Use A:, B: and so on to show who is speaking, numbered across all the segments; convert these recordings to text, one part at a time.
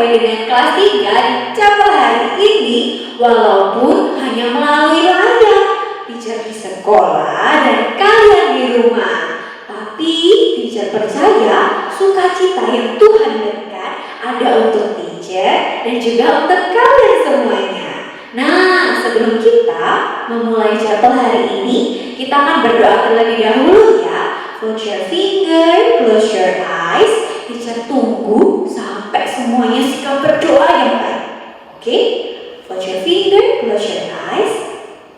A: kembali dengan kelas 3 di chapel hari ini. Walaupun hanya melalui layar, teacher di sekolah dan kalian di rumah, tapi teacher percaya sukacita yang Tuhan berikan ada untuk teacher dan juga untuk kalian semuanya. Nah, sebelum kita memulai chapel hari ini, kita akan berdoa terlebih dahulu ya. Close your finger, close your eyes. Teacher tunggu sampai semuanya sikap berdoa yang baik. Oke? Close your finger, close your eyes.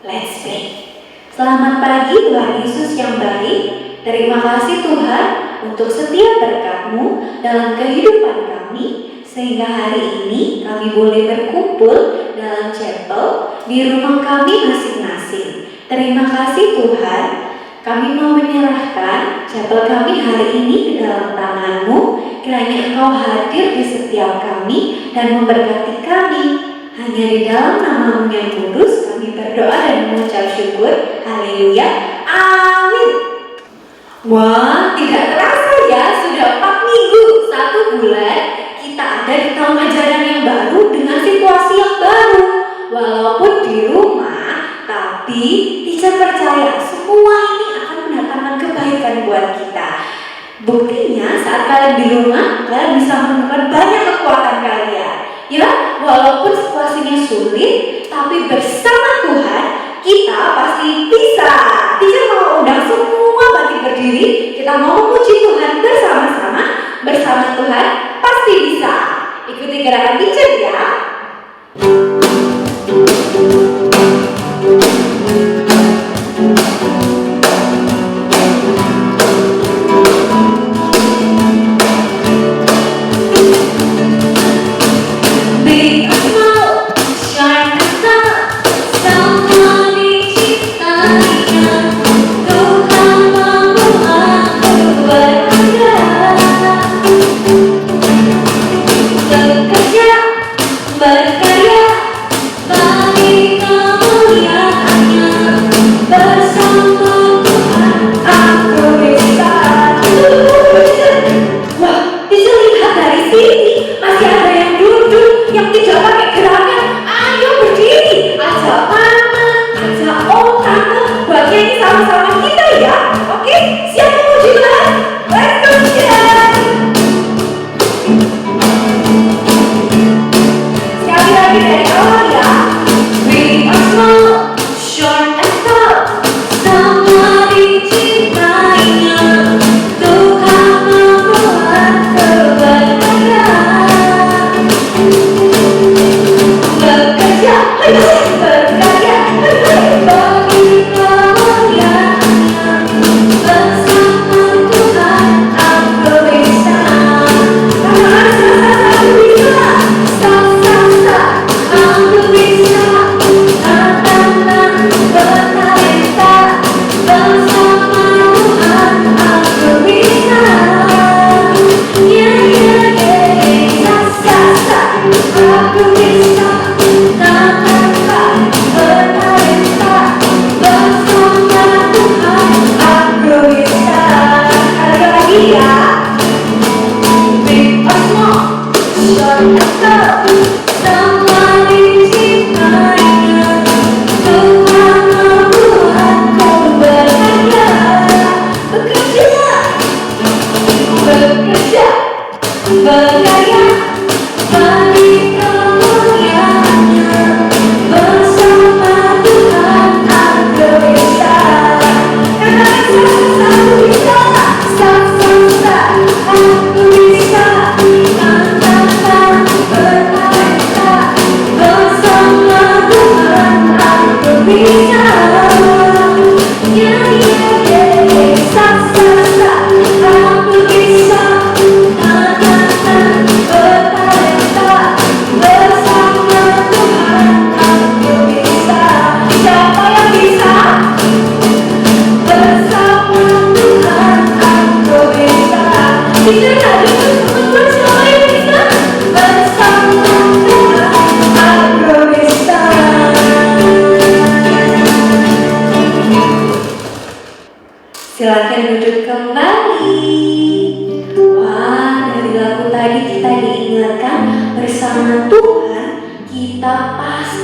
A: Let's pray. Selamat pagi Tuhan Yesus yang baik. Terima kasih Tuhan untuk setiap berkat-Mu dalam kehidupan kami, sehingga hari ini kami boleh berkumpul dalam chapel di rumah kami masing-masing. Terima kasih Tuhan. Kami mau menyerahkan chapel kami hari ini ke dalam tangan-Mu. Kiranya Engkau hadir di setiap kami dan memberkati kami. Hanya di dalam nama-Mu yang kudus kami berdoa dan mengucap syukur. Haleluya. Amin. Wah, tidak terasa ya, sudah 4 minggu, 1 bulan kita ada di tahun ajaran yang baru dengan situasi yang baru. Walaupun di rumah, tapi teacher percaya semua ini akan mendatangkan kebaikan buat kita. Buktinya saat kalian di rumah, kalian bisa menemukan banyak kekuatan kalian. Ya, walaupun situasinya sulit, tapi bersama Tuhan kita pasti bisa. Teacher mau undang semua bangkit berdiri. Kita mau memuji Tuhan bersama-sama. Bersama Tuhan pasti bisa. Ikuti gerakan teacher ya.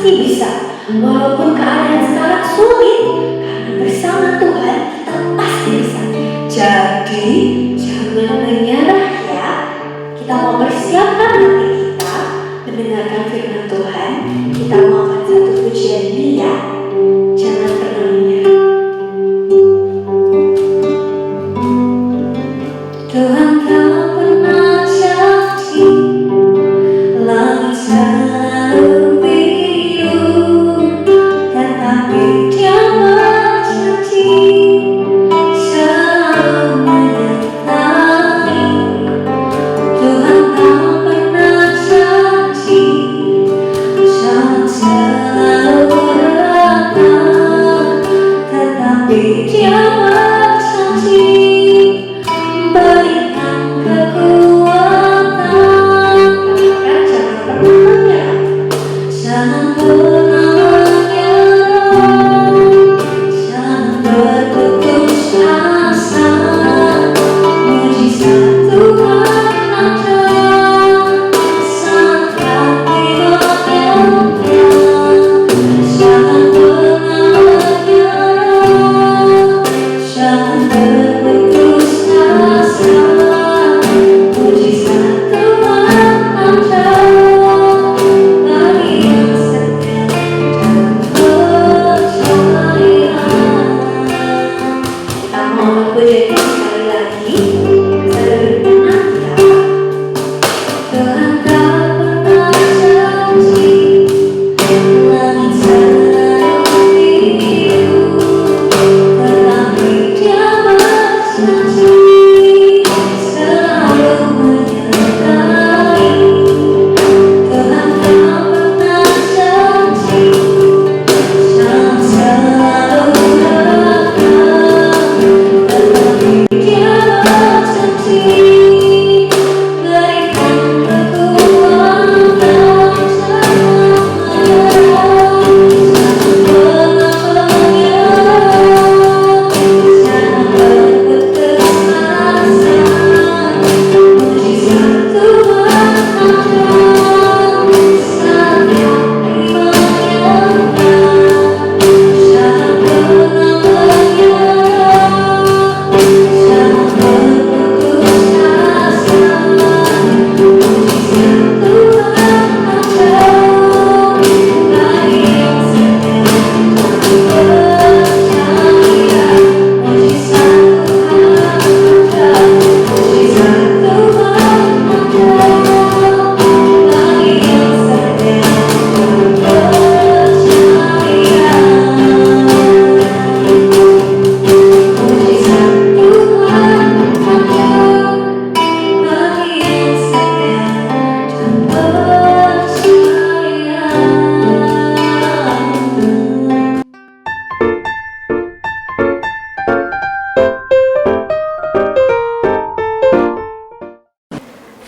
A: pasti bisa. Walaupun keadaan sekarang sulit, karena bersama Tuhan kita pasti bisa. Jadi, jangan menyerah ya. Kita mau persiapkan hati kita mendengarkan firman Tuhan. Kita mau akan satu pujian ini ya. Jangan pernah menyerah. Tuhan tak pernah janji langit selalu biru, tetapi Dia berjanji selalu menyertai. Tuhan tak pernah janji selalu rata, tetapi Dia berjanji berikan kekuatan. Jangan pernah menyerah, jangan berputus asa. Mujizat Tuhan ada saat kami menyerah. Jangan pernah menyerah, jangan berputus asa. Mujizat Tuhan ada bagi yang setia dan percaya. Kita mau puji sekali lagi sambil bernyanyi ya. Tuhan tak pernah janji langit selalu biru, tetapi Dia berjanji selalu menyertai. Tuhan tak pernah janji selalu rata, tetapi Dia berjanji berikan kekuatan. Jangan pernah menyerah, jangan berputus asa. Mujizat Tuhan ada saat kami menyerah. Jangan pernah menyerah, jangan berputus asa. Mujizat Tuhan ada bagi yang setia dan percaya. Mujizat Tuhan ada, mujizat Tuhan ada bagi yang setia dan percaya. Mujizat Tuhan ada bagi yang setia dan percaya.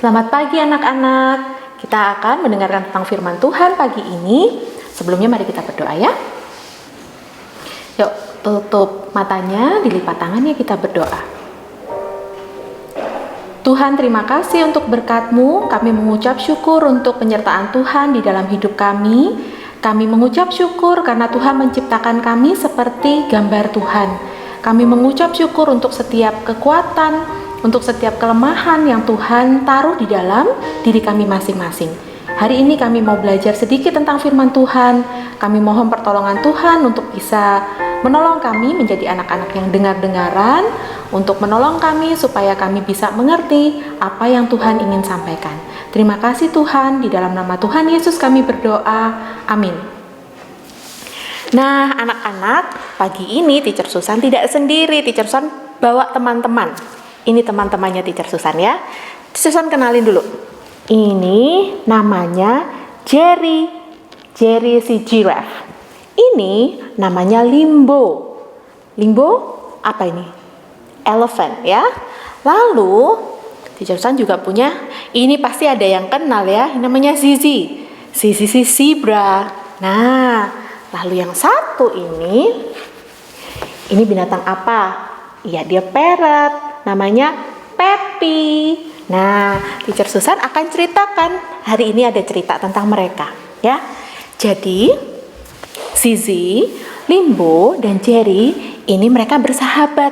B: Selamat pagi anak-anak. Kita akan mendengarkan tentang firman Tuhan pagi ini. Sebelumnya mari kita berdoa ya. Yuk, tutup matanya, dilipat tangannya, kita berdoa. Tuhan, terima kasih untuk berkat-Mu. Kami mengucap syukur untuk penyertaan Tuhan di dalam hidup kami. Kami mengucap syukur karena Tuhan menciptakan kami seperti gambar Tuhan. Kami mengucap syukur untuk setiap kekuatan, untuk setiap kelemahan yang Tuhan taruh di dalam diri kami masing-masing. Hari ini kami mau belajar sedikit tentang firman Tuhan. Kami mohon pertolongan Tuhan untuk bisa menolong kami menjadi anak-anak yang dengar-dengaran, untuk menolong kami supaya kami bisa mengerti apa yang Tuhan ingin sampaikan. Terima kasih Tuhan, di dalam nama Tuhan Yesus kami berdoa. Amin. Nah, anak-anak, pagi ini Teacher Susan tidak sendiri. Teacher Susan bawa teman-teman. Ini teman-temannya Teacher Susan ya. Teacher Susan kenalin dulu. Ini namanya Jerry si giraffe. Ini namanya Limbo. Limbo apa ini? Elephant ya. Lalu Teacher Susan juga punya, ini pasti ada yang kenal ya, namanya Zizi si zebra. Nah, lalu yang satu ini binatang apa? Iya, dia parrot, namanya Peppy. Nah, Teacher Susan akan ceritakan, hari ini ada cerita tentang mereka ya. Jadi Zizi, Limbo, dan Jerry ini mereka bersahabat.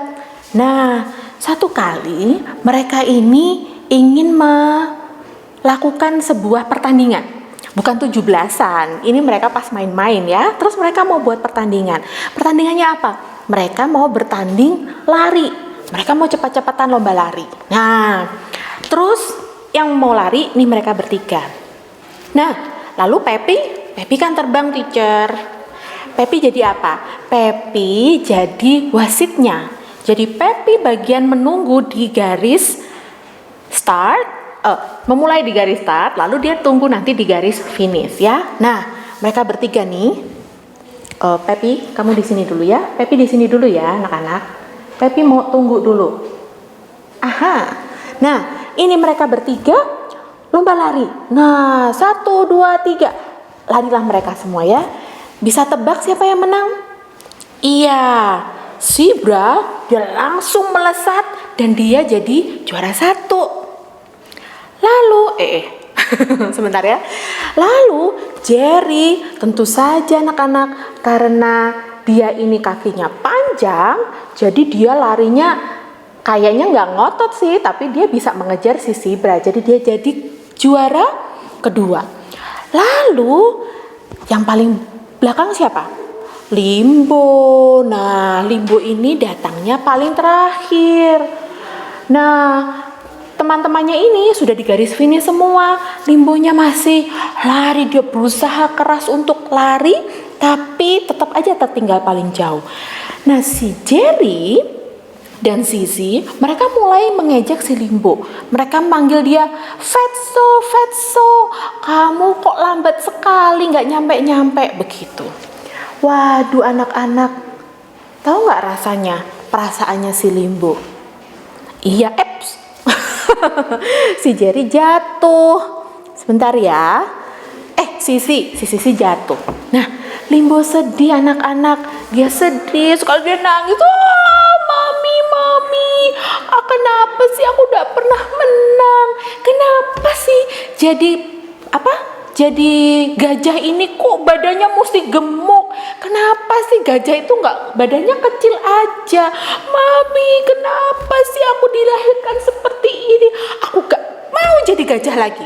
B: Nah, satu kali mereka ini ingin melakukan sebuah pertandingan. Bukan 17-an, ini mereka pas main-main ya. Terus mereka mau buat pertandingan. Pertandingannya apa? Mereka mau bertanding lari. Mereka mau cepat-cepatan lomba lari. Nah, terus yang mau lari nih mereka bertiga. Nah, lalu Pepi kan terbang, teacher. Pepi jadi apa? Pepi jadi wasitnya. Jadi Pepi bagian menunggu di garis start, memulai di garis start, lalu dia tunggu nanti di garis finish ya. Nah, mereka bertiga nih. Pepi, kamu di sini dulu ya. Pepi di sini dulu ya, anak-anak. Pepi mau tunggu dulu. Aha. Nah, ini mereka bertiga lomba lari. Nah, 1, 2, 3. Larilah mereka semua ya. Bisa tebak siapa yang menang? Iya, Zebra dia langsung melesat dan dia jadi juara 1. Lalu, sebentar ya. Lalu Jerry, tentu saja anak-anak, karena dia ini kakinya panjang, jadi dia larinya kayaknya nggak ngotot sih, tapi dia bisa mengejar si Zebra. Jadi dia jadi juara kedua. Lalu yang paling belakang siapa? Limbo. Nah, Limbo ini datangnya paling terakhir. Nah, teman-temannya ini sudah di garis finish semua. Limbonya masih lari, dia berusaha keras untuk lari, tapi tetap aja tertinggal paling jauh. Nah, si Jerry dan Zizi, mereka mulai mengejek si Limbo. Mereka manggil dia, Fatso, kamu kok lambat sekali, nggak nyampe-nyampe, begitu. Waduh anak-anak, tahu nggak rasanya, perasaannya si Limbo? Iya, si Jerry jatuh. Sebentar ya. Si Sisi jatuh. Nah, Limbo sedih anak-anak. Dia sedih, sekali dia nangis. Mami, kenapa sih aku udah pernah menang? Kenapa sih jadi gajah ini kok badannya mesti gemuk? Kenapa sih gajah itu nggak badannya kecil aja? Mami, kenapa sih aku dilahirkan seperti ini? Aku gak mau jadi gajah lagi.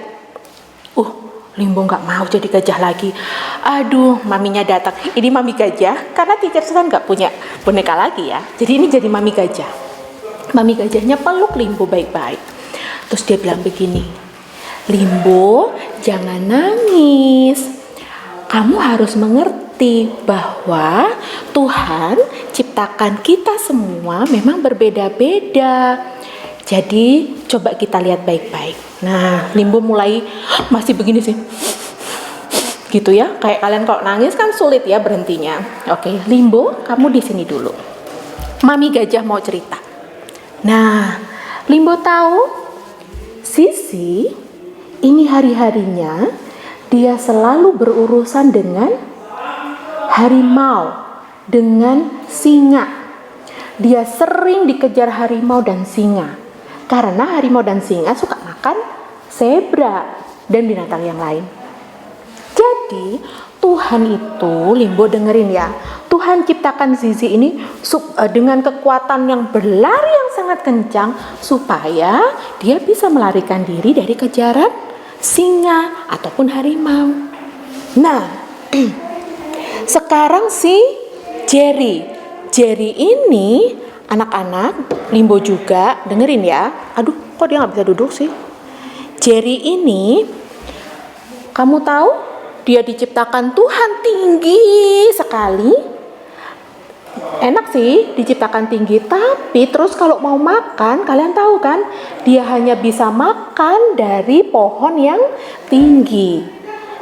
B: Limbo nggak mau jadi gajah lagi. Aduh, maminya datang. Ini mami gajah, karena teacher Susan nggak punya boneka lagi ya. Jadi ini jadi mami gajah. Mami gajahnya peluk Limbo baik-baik. Terus dia bilang begini, Limbo, jangan nangis. Kamu harus mengerti bahwa Tuhan ciptakan kita semua memang berbeda-beda. Jadi coba kita lihat baik-baik. Nah, Limbo mulai masih begini sih. Gitu ya. Kayak kalian kalau nangis kan sulit ya berhentinya. Oke, Limbo, kamu di sini dulu. Mami gajah mau cerita. Nah, Limbo tahu Sisi ini hari-harinya dia selalu berurusan dengan harimau, dengan singa. Dia sering dikejar harimau dan singa. Karena harimau dan singa suka makan zebra dan binatang yang lain. Jadi Tuhan itu, Limbo dengerin ya, Tuhan ciptakan Zizi ini dengan kekuatan yang berlari yang sangat kencang supaya dia bisa melarikan diri dari kejaran singa ataupun harimau. Nah, sekarang si Jerry ini anak-anak, Limbo juga dengerin ya. Aduh, kok dia nggak bisa duduk sih? Jerry ini, kamu tahu dia diciptakan Tuhan tinggi sekali. Enak sih diciptakan tinggi, tapi terus kalau mau makan, kalian tahu kan, dia hanya bisa makan dari pohon yang tinggi.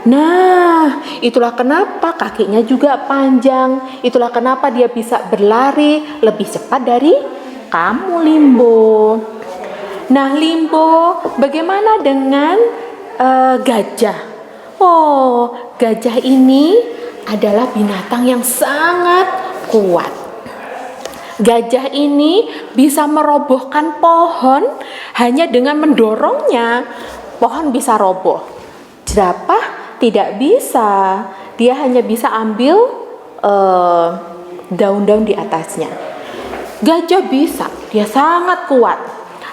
B: Nah, itulah kenapa kakinya juga panjang. Itulah kenapa dia bisa berlari lebih cepat dari kamu, Limbo. Nah, Limbo, bagaimana dengan gajah? Gajah ini adalah binatang yang sangat kuat. Gajah ini bisa merobohkan pohon hanya dengan mendorongnya. Pohon bisa roboh. Jerapah tidak bisa. Dia hanya bisa ambil daun-daun di atasnya. Gajah bisa, dia sangat kuat.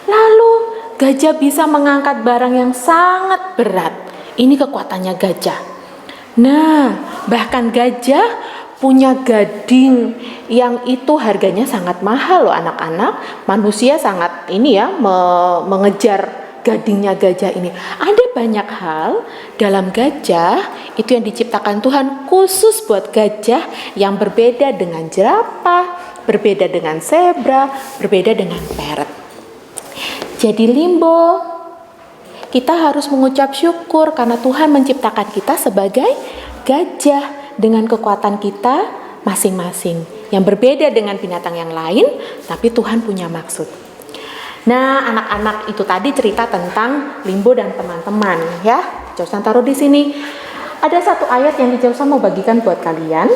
B: Lalu gajah bisa mengangkat barang yang sangat berat. Ini kekuatannya gajah. Nah, bahkan gajah punya gading yang itu harganya sangat mahal loh anak-anak. Manusia sangat mengejar gadingnya gajah ini. Ada banyak hal dalam gajah itu yang diciptakan Tuhan khusus buat gajah yang berbeda dengan jerapah, berbeda dengan zebra, berbeda dengan parrot. Jadi Limbo, kita harus mengucap syukur karena Tuhan menciptakan kita sebagai gajah dengan kekuatan kita masing-masing yang berbeda dengan binatang yang lain, tapi Tuhan punya maksud. Nah, anak-anak, itu tadi cerita tentang Limbo dan teman-teman ya. Jausan taruh di sini. Ada satu ayat yang Jausan mau bagikan buat kalian.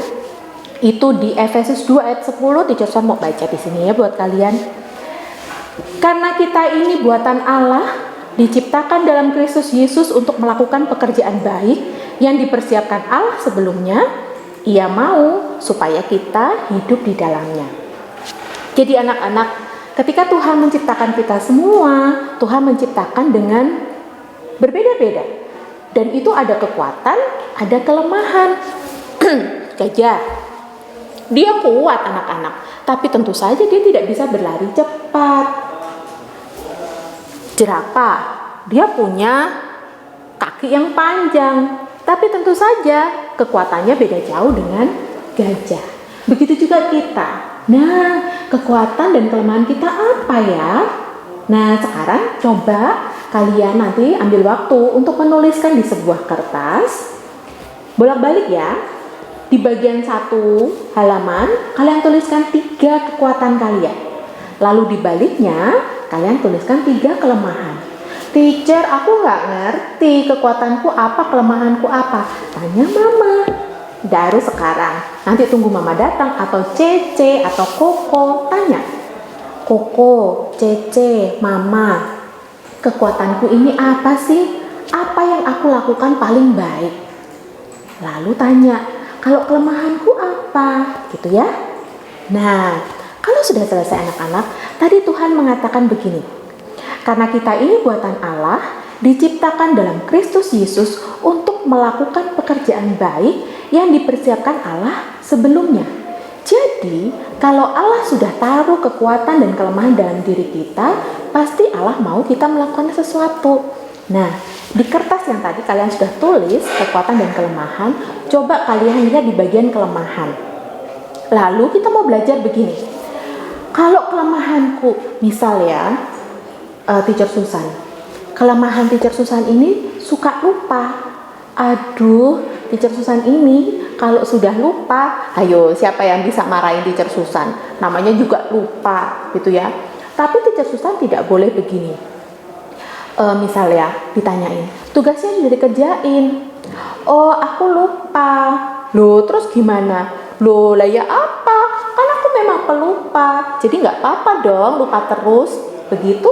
B: Itu di Efesus 2 ayat 10, Jausan mau baca di sini ya buat kalian. Karena kita ini buatan Allah, diciptakan dalam Kristus Yesus untuk melakukan pekerjaan baik yang dipersiapkan Allah sebelumnya. Ia mau supaya kita hidup di dalamnya. Jadi anak-anak, ketika Tuhan menciptakan kita semua, Tuhan menciptakan dengan berbeda-beda. Dan itu ada kekuatan, ada kelemahan. Gajah, dia kuat anak-anak, tapi tentu saja dia tidak bisa berlari cepat. Jerapah, dia punya kaki yang panjang, tapi tentu saja kekuatannya beda jauh dengan gajah. Begitu juga kita. Nah, kekuatan dan kelemahan kita apa ya? Nah, sekarang coba kalian nanti ambil waktu untuk menuliskan di sebuah kertas. Bolak-balik ya. Di bagian 1 halaman, kalian tuliskan 3 kekuatan kalian. Lalu di baliknya, kalian tuliskan 3 kelemahan. Teacher, aku nggak ngerti kekuatanku apa, kelemahanku apa. Tanya mama. Baru sekarang. Nanti tunggu mama datang atau Cece atau Koko. Tanya. Koko, Cece, mama. Kekuatanku ini apa sih? Apa yang aku lakukan paling baik? Lalu tanya, kalau kelemahanku apa? Gitu ya. Nah, kalau sudah selesai anak-anak, tadi Tuhan mengatakan begini. Karena kita ini buatan Allah, diciptakan dalam Kristus Yesus untuk melakukan pekerjaan baik yang dipersiapkan Allah sebelumnya. Jadi, kalau Allah sudah taruh kekuatan dan kelemahan dalam diri kita, pasti Allah mau kita melakukan sesuatu. Nah, di kertas yang tadi kalian sudah tulis kekuatan dan kelemahan, coba kalian lihat di bagian kelemahan. Lalu kita mau belajar begini. Kalau kelemahanku, misal ya, Teacher Susan. Kelemahan Teacher Susan ini suka lupa. Aduh, Teacher Susan ini kalau sudah lupa, ayo siapa yang bisa marahin Teacher Susan? Namanya juga lupa, gitu ya. Tapi Teacher Susan tidak boleh begini. Misal ya, ditanyain, tugasnya sudah dikerjain. Oh, aku lupa. Loh, terus gimana? Loh, lah ya apa? Kan aku memang pelupa. Jadi nggak apa-apa dong, lupa terus. Begitu?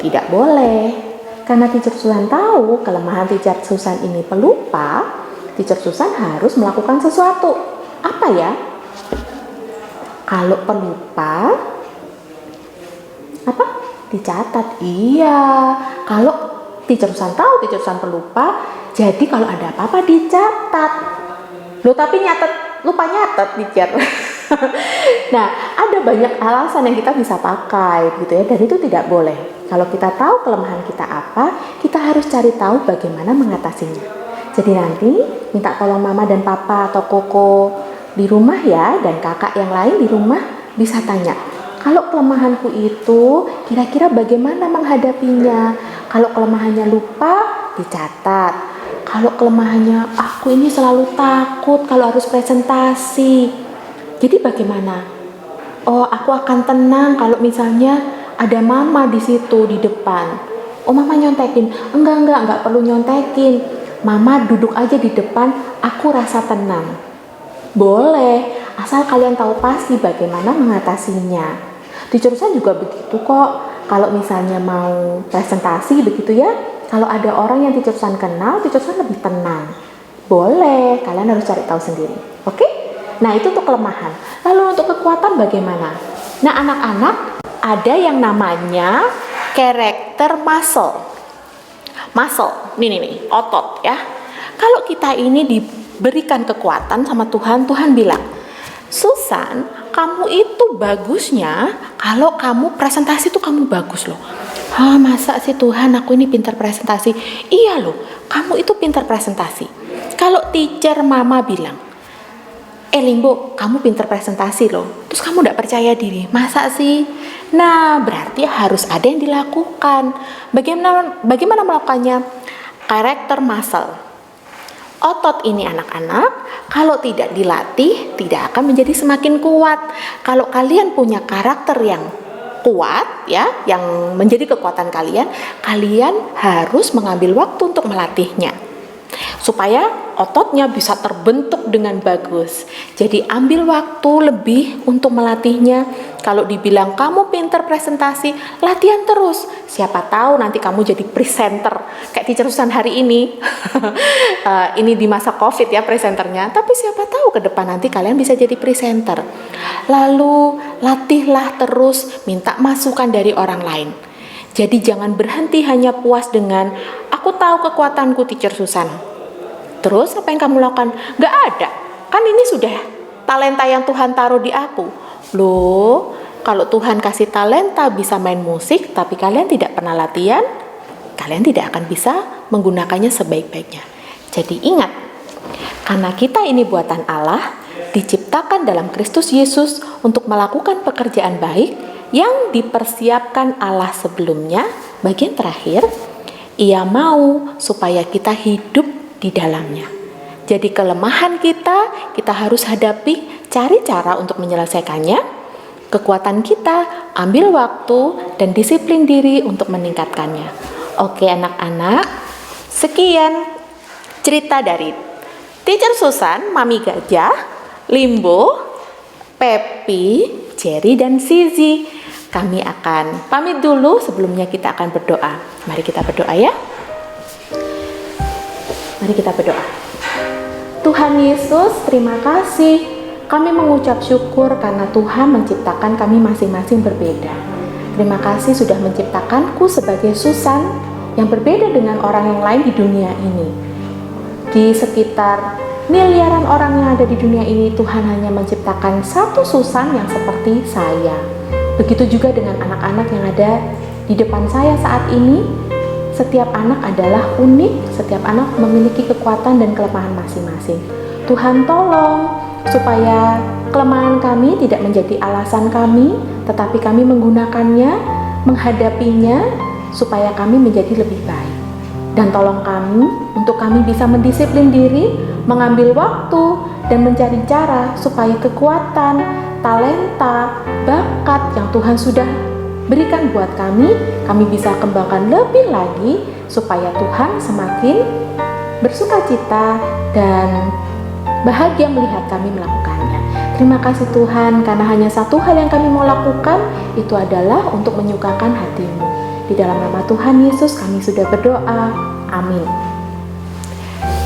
B: Tidak boleh. Karena Teacher Susan tahu kelemahan Teacher Susan ini pelupa, Teacher Susan harus melakukan sesuatu. Apa ya? Kalau pelupa, apa? Dicatat. Iya. Kalau Teacher Susan tahu Teacher Susan pelupa, jadi kalau ada apa-apa dicatat. Loh, tapi lupa nyatet Teacher. Nah, ada banyak alasan yang kita bisa pakai gitu ya, dan itu tidak boleh. Kalau kita tahu kelemahan kita apa, kita harus cari tahu bagaimana mengatasinya. Jadi nanti minta tolong mama dan papa atau Koko di rumah ya, dan kakak yang lain di rumah bisa tanya, kalau kelemahanku itu kira-kira bagaimana menghadapinya. Kalau kelemahannya lupa, dicatat. Kalau kelemahannya aku ini selalu takut kalau harus presentasi, jadi bagaimana? Oh, aku akan tenang kalau misalnya ada mama di situ di depan. Oh, mama nyontekin. Enggak perlu nyontekin. Mama duduk aja di depan, aku rasa tenang. Boleh, asal kalian tahu pasti bagaimana mengatasinya. Di jurusan juga begitu kok. Kalau misalnya mau presentasi begitu ya, kalau ada orang yang di jurusan kenal, di jurusan lebih tenang. Boleh, kalian harus cari tahu sendiri. Oke? Nah, itu untuk kelemahan. Lalu untuk kekuatan bagaimana? Nah, anak-anak, ada yang namanya karakter muscle. Muscle, nih, otot ya. Kalau kita ini diberikan kekuatan sama Tuhan, Tuhan bilang, Susan, kamu itu bagusnya kalau kamu presentasi tuh kamu bagus loh. Masa sih Tuhan, aku ini pintar presentasi? Iya loh, kamu itu pintar presentasi. Kalau teacher mama bilang, Limbo, kamu pintar presentasi loh, terus kamu gak percaya diri, masa sih? Nah, berarti harus ada yang dilakukan. Bagaimana melakukannya? Karakter muscle. Otot ini anak-anak, kalau tidak dilatih, tidak akan menjadi semakin kuat. Kalau kalian punya karakter yang kuat, ya, yang menjadi kekuatan kalian, kalian harus mengambil waktu untuk melatihnya, supaya ototnya bisa terbentuk dengan bagus. Jadi ambil waktu lebih untuk melatihnya. Kalau dibilang kamu pinter presentasi, latihan terus. Siapa tahu nanti kamu jadi presenter kayak teacher Susan hari ini. Ini di masa COVID ya presenternya. Tapi siapa tahu ke depan nanti kalian bisa jadi presenter. Lalu latihlah terus, minta masukan dari orang lain. Jadi jangan berhenti hanya puas dengan aku tahu kekuatanku teacher Susan. Terus apa yang kamu lakukan? Gak ada. Kan ini sudah talenta yang Tuhan taruh di aku. Loh, kalau Tuhan kasih talenta bisa main musik, tapi kalian tidak pernah latihan, kalian tidak akan bisa menggunakannya sebaik-baiknya. Jadi ingat, karena kita ini buatan Allah, diciptakan dalam Kristus Yesus untuk melakukan pekerjaan baik yang dipersiapkan Allah sebelumnya. Bagian terakhir, Ia mau supaya kita hidup di dalamnya. Jadi kelemahan kita harus hadapi, cari cara untuk menyelesaikannya. Kekuatan kita, ambil waktu dan disiplin diri untuk meningkatkannya. Oke anak-anak, sekian cerita dari teacher Susan, Mami Gajah, Limbo, Pepi, Jerry, dan Zizi. Kami akan pamit dulu, sebelumnya kita akan berdoa. Mari kita berdoa ya. Mari kita berdoa. Tuhan Yesus, terima kasih. Kami mengucap syukur karena Tuhan menciptakan kami masing-masing berbeda. Terima kasih sudah menciptakanku sebagai Susan yang berbeda dengan orang yang lain di dunia ini. Di sekitar miliaran orang yang ada di dunia ini, Tuhan hanya menciptakan satu Susan yang seperti saya. Begitu juga dengan anak-anak yang ada di depan saya saat ini. Setiap anak adalah unik, setiap anak memiliki kekuatan dan kelemahan masing-masing. Tuhan tolong supaya kelemahan kami tidak menjadi alasan kami, tetapi kami menggunakannya, menghadapinya, supaya kami menjadi lebih baik. Dan tolong kami untuk kami bisa mendisiplin diri, mengambil waktu, dan mencari cara supaya kekuatan, talenta, bakat yang Tuhan sudah berikan buat kami bisa kembangkan lebih lagi supaya Tuhan semakin bersukacita dan bahagia melihat kami melakukannya. Terima kasih Tuhan, karena hanya satu hal yang kami mau lakukan, itu adalah untuk menyukakan hati-Mu. Di dalam nama Tuhan Yesus kami sudah berdoa. Amin.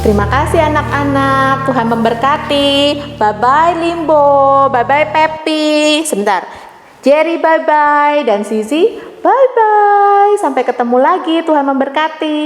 B: Terima kasih anak-anak, Tuhan memberkati. Bye-bye Limbo, bye-bye Pepi. Sebentar, Jerry bye-bye, dan Zizi bye-bye. Sampai ketemu lagi, Tuhan memberkati.